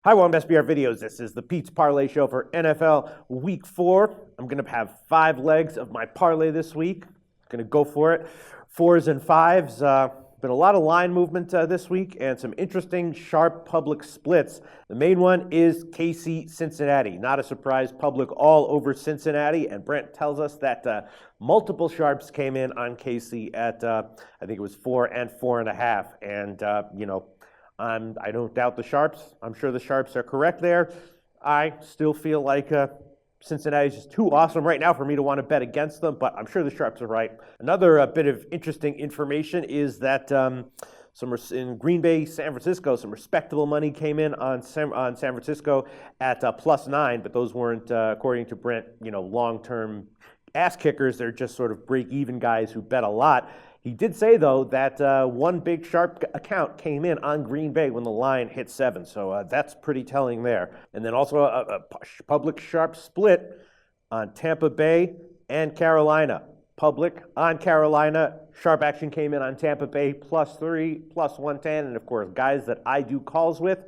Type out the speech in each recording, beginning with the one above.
Hi, welcome to SBR Videos. This is the Pete's Parlay Show for NFL Week 4. I'm going to have 5 legs of my parlay this week. Going to go for it. 4s and 5s. Been a lot of line movement this week and some interesting sharp public splits. The main one is KC Cincinnati. Not a surprise, public all over Cincinnati. And Brent tells us that multiple sharps came in on KC at, I think it was 4 and 4.5. And, I don't doubt the sharps. I'm sure the sharps are correct there. I still feel like Cincinnati's just too awesome right now for me to want to bet against them, but I'm sure the sharps are right. Another bit of interesting information is that in Green Bay, San Francisco, some respectable money came in on San Francisco at +9, but those weren't, according to Brent, long-term ass kickers. They're just sort of break-even guys who bet a lot. He did say, though, that one big sharp account came in on Green Bay when the line hit 7, so that's pretty telling there. And then also a public sharp split on Tampa Bay and Carolina. Public on Carolina, sharp action came in on Tampa Bay +3, +110, and of course, guys that I do calls with,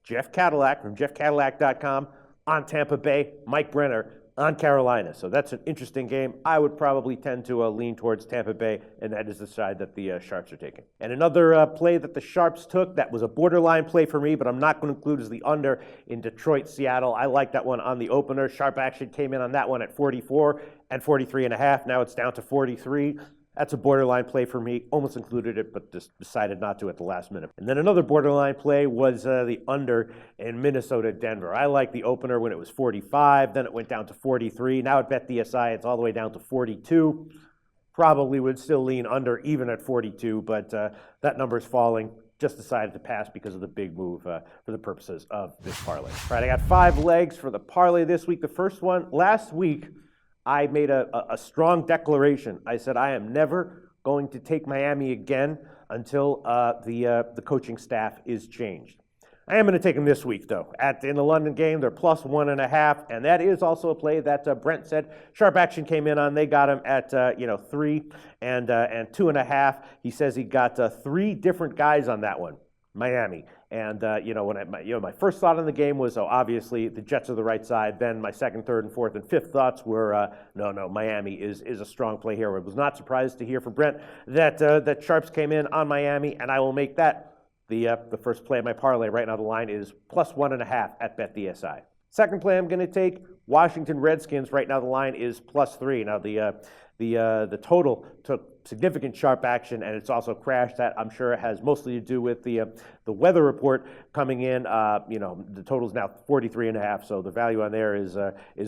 Jeff Cadillac from jeffcadillac.com on Tampa Bay, Mike Brenner on Carolina. So that's an interesting game. I would probably tend to lean towards Tampa Bay, and that is the side that the Sharps are taking. And another play that the Sharps took that was a borderline play for me, but I'm not going to include, is the under in Detroit, Seattle. I like that one on the opener. Sharp action came in on that one at 44 and 43.5. Now it's down to 43. That's a borderline play for me. Almost included it, but just decided not to at the last minute. And then another borderline play was the under in Minnesota, Denver. I like the opener when it was 45. Then it went down to 43. Now at BetDSI, it's all the way down to 42. Probably would still lean under even at 42, but that number's falling. Just decided to pass because of the big move for the purposes of this parlay. All right, I got 5 legs for the parlay this week. The first one, last week, I made a strong declaration. I said I am never going to take Miami again until the coaching staff is changed. I am going to take them this week, though. In the London game, they're +1.5, and that is also a play that Brent said sharp action came in on. They got him at 3 and 2.5. He says he got 3 different guys on that one. Miami. And, my first thought on the game was, obviously the Jets are the right side. Then my second, third, and fourth, and fifth thoughts were, no, Miami is a strong play here. I was not surprised to hear from Brent that Sharps came in on Miami, and I will make that the first play of my parlay. Right now the line is +1.5 at BetDSI. Second play I'm going to take, Washington Redskins. Right now the line is +3. Now the total took significant sharp action, and it's also crashed. That I'm sure has mostly to do with the weather report coming in. The total is now 43.5, so the value on there is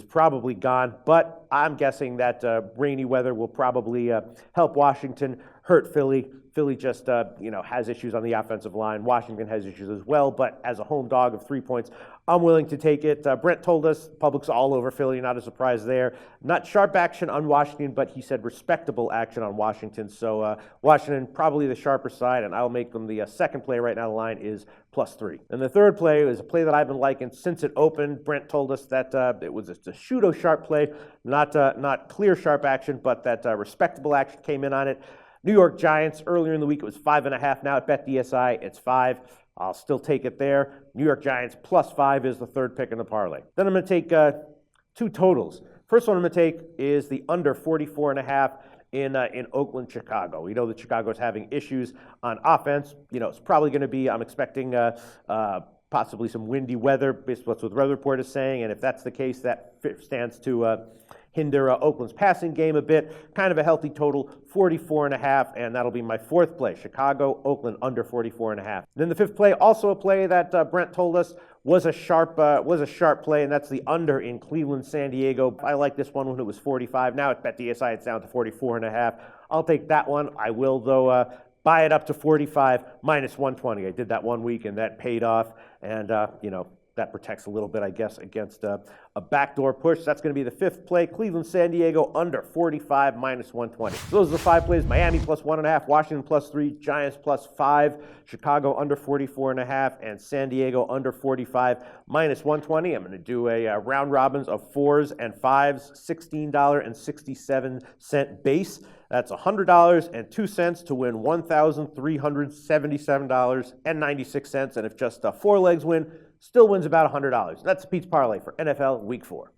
probably gone. But I'm guessing that rainy weather will probably help Washington, hurt Philly. Philly just has issues on the offensive line. Washington has issues as well, but as a home dog of 3 points, I'm willing to take it. Brent told us public's all over Philly, not a surprise there. Not sharp action on Washington, but he said respectable action on Washington. So Washington probably the sharper side, and I'll make them the second play. Right now the line is +3. And the third play is a play that I've been liking since it opened. Brent told us that it was a pseudo sharp play, not clear sharp action, but that respectable action came in on it. New York Giants, earlier in the week, it was 5.5. Now at BetDSI, it's 5. I'll still take it there. New York Giants +5 is the third pick in the parlay. Then I'm going to take 2 totals. First one I'm going to take is the under 44.5 in Oakland, Chicago. We know that Chicago's having issues on offense. It's probably going to be, I'm expecting possibly some windy weather, based on what the weather report is saying. And if that's the case, that stands to hinder Oakland's passing game a bit. Kind of a healthy total, 44.5, and that'll be my fourth play. Chicago, Oakland under 44.5. Then the fifth play, also a play that Brent told us was a sharp play, and that's the under in Cleveland, San Diego. I like this one when it was 45. Now at BetDSI, it's down to 44.5. I'll take that one. I will, though, buy it up to 45 -120. I did that 1 week, and that paid off, and that protects a little bit, I guess, against a backdoor push. That's going to be the fifth play. Cleveland, San Diego, under 45, -120. So those are the 5 plays. Miami +1.5, Washington +3, Giants +5, Chicago under 44.5, and San Diego under 45, -120. I'm going to do a round robins of 4s and 5s, $16.67 base. That's $100.02 to win $1,377.96. And if just 4 legs win, still wins about $100. That's the Pete's Parlay for NFL Week 4.